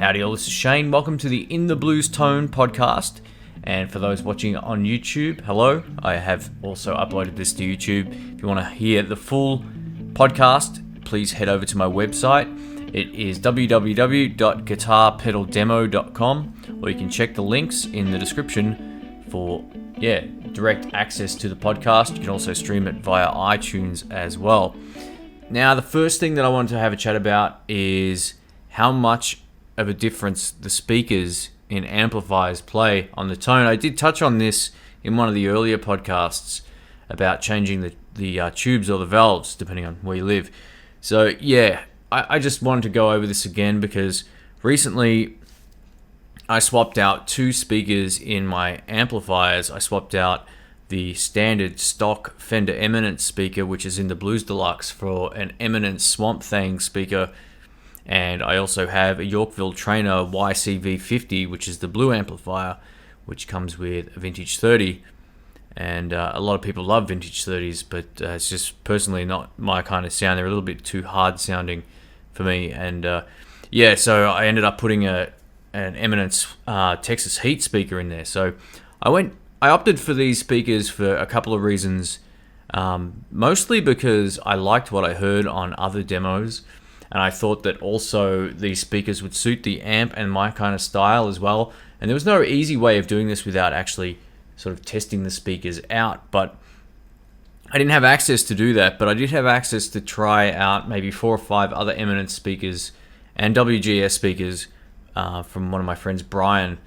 Howdy all, this is Shane. Welcome to the In the Blues Tone Podcast. And for those watching on YouTube, hello. I have also uploaded this to YouTube. If you want to hear the full podcast, please head over to my website. It is www.guitarpedaldemo.com, or you can check the links in the description for direct access to the podcast. You can also stream it via iTunes as well. Now, the first thing that I wanted to have a chat about is how much of a difference the speakers in amplifiers play on the tone. I did touch on this in one of the earlier podcasts about changing the tubes or the valves, depending on where you live. So yeah, I just wanted to go over this again because recently I swapped out two speakers in my amplifiers. I swapped out the standard stock Fender Eminence speaker, which is in the Blues Deluxe, for an Eminence Swamp Thing speaker. And I also have a Yorkville Trainer YCV50, which is the blue amplifier, which comes with a Vintage 30. And a lot of people love Vintage 30s, but it's just personally not my kind of sound. They're a little bit too hard sounding for me. And so I ended up putting an Eminence Texas Heat speaker in there. So I opted for these speakers for a couple of reasons. Mostly because I liked what I heard on other demos. And I thought that also these speakers would suit the amp and my kind of style as well. And there was no easy way of doing this without actually sort of testing the speakers out. But I didn't have access to do that, but I did have access to try out maybe 4 or 5 other Eminence speakers and WGS speakers from one of my friends, Brian,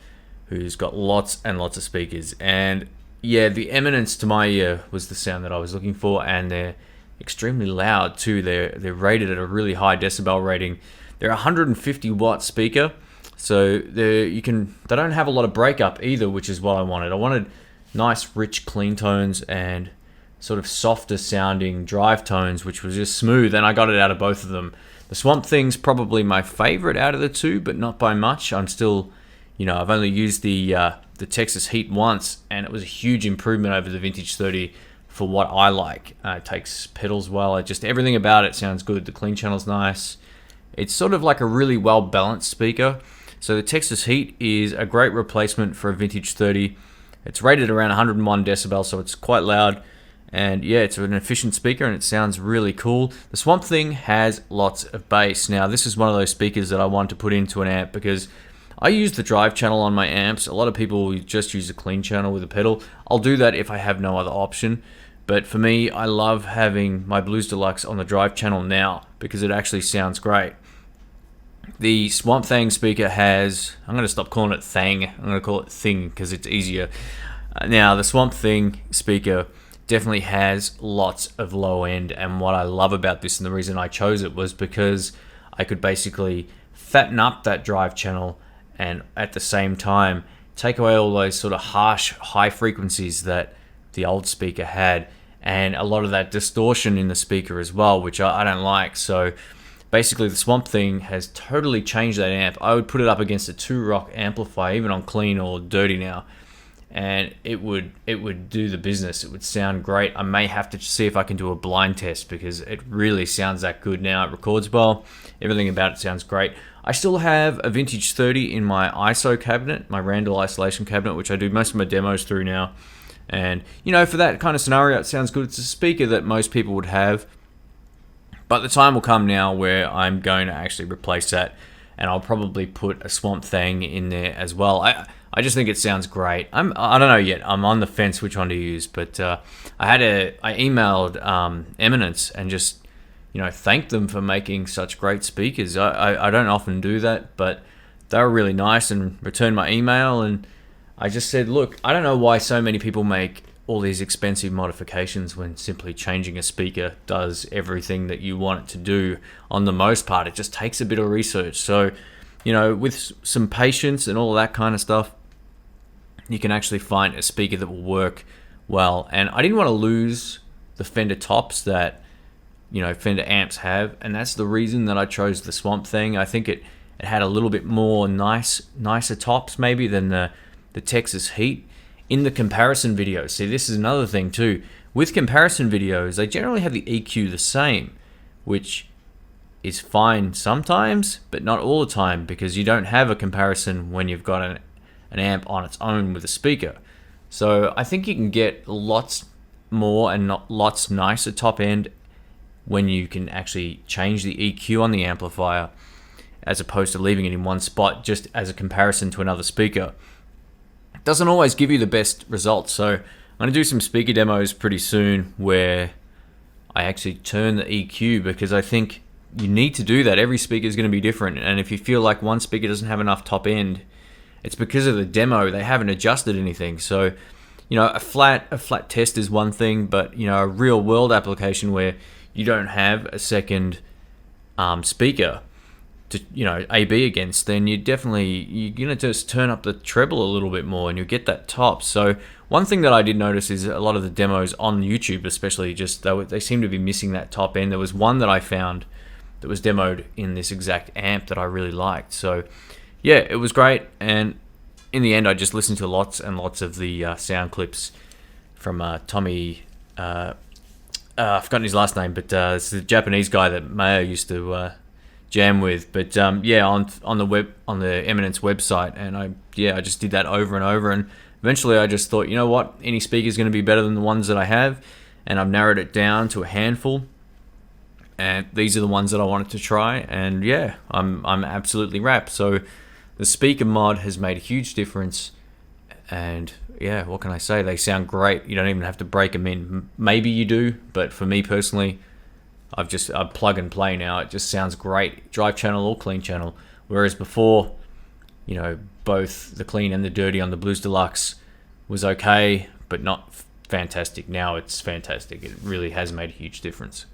who's got lots and lots of speakers. And yeah, the Eminence to my ear was the sound that I was looking for, and they're extremely loud too. They're rated at a really high decibel rating. They're a 150 watt speaker, so they don't have a lot of breakup either, which is what I wanted. I wanted nice, rich, clean tones and sort of softer sounding drive tones, which was just smooth, and I got it out of both of them. The Swamp Thing's probably my favorite out of the two, but not by much. I'm still, I've only used the Texas Heat once, and it was a huge improvement over the Vintage 30 for what I like. It takes pedals well. Everything about it sounds good. The clean channel's nice. It's sort of like a really well-balanced speaker. So the Texas Heat is a great replacement for a Vintage 30. It's rated around 101 decibels, so it's quite loud. And yeah, it's an efficient speaker and it sounds really cool. The Swamp Thing has lots of bass. Now, this is one of those speakers that I want to put into an amp because I use the drive channel on my amps. A lot of people just use a clean channel with a pedal. I'll do that if I have no other option. But for me, I love having my Blues Deluxe on the drive channel now because it actually sounds great. The Swamp Thing speaker has, I'm going to stop calling it Thang, I'm going to call it Thing because it's easier. Now, the Swamp Thing speaker definitely has lots of low end, and what I love about this and the reason I chose it was because I could basically fatten up that drive channel and at the same time take away all those sort of harsh high frequencies that the old speaker had, and a lot of that distortion in the speaker as well, which I don't like. So basically the Swamp Thing has totally changed that amp. I would put it up against a 2-rock amplifier, even on clean or dirty now, and it would do the business. It would sound great. I may have to see if I can do a blind test because it really sounds that good now. It records well. Everything about it sounds great. I still have a Vintage 30 in my ISO cabinet, my Randall isolation cabinet, which I do most of my demos through now. And, for that kind of scenario, it sounds good. It's a speaker that most people would have. But the time will come now where I'm going to actually replace that. And I'll probably put a Swamp Thing in there as well. I just think it sounds great. I don't know yet. I'm on the fence which one to use. But I emailed Eminence and just, thanked them for making such great speakers. I don't often do that, but they were really nice and returned my email, and I just said, look, I don't know why so many people make all these expensive modifications when simply changing a speaker does everything that you want it to do. On the most part, it just takes a bit of research. So, with some patience and all that kind of stuff, you can actually find a speaker that will work well. And I didn't want to lose the Fender tops that, Fender amps have, and that's the reason that I chose the Swamp Thing. I think it had a little bit more nicer tops maybe than the Texas Heat in the comparison videos. See, this is another thing too. With comparison videos, they generally have the EQ the same, which is fine sometimes, but not all the time, because you don't have a comparison when you've got an amp on its own with a speaker. So I think you can get lots more and not lots nicer top end when you can actually change the EQ on the amplifier, as opposed to leaving it in one spot just as a comparison to another speaker. It doesn't always give you the best results. So I'm going to do some speaker demos pretty soon where I actually turn the EQ, because I think you need to do that. Every speaker is going to be different, and if you feel like one speaker doesn't have enough top end, it's because of the demo. They haven't adjusted anything. So, a flat test is one thing, but a real world application where you don't have a second speaker to AB against, then you're gonna just turn up the treble a little bit more, and you'll get that top. So one thing that I did notice is a lot of the demos on YouTube, especially, just they seem to be missing that top end. There was one that I found that was demoed in this exact amp that I really liked. So yeah, it was great. And in the end, I just listened to lots and lots of the sound clips from Tommy. I've forgotten his last name, but it's the Japanese guy that Mayo used to jam with. But on the Eminence website, and I just did that over and over. And eventually, I just thought, you know what, any speaker is going to be better than the ones that I have, and I've narrowed it down to a handful. And these are the ones that I wanted to try, and yeah, I'm absolutely wrapped. So the speaker mod has made a huge difference, and yeah, what can I say? They sound great. You don't even have to break them in. Maybe you do, but for me personally, I plug and play now. It just sounds great, drive channel or clean channel. Whereas before, both the clean and the dirty on the Blues Deluxe was okay, but not fantastic. Now it's fantastic. It really has made a huge difference.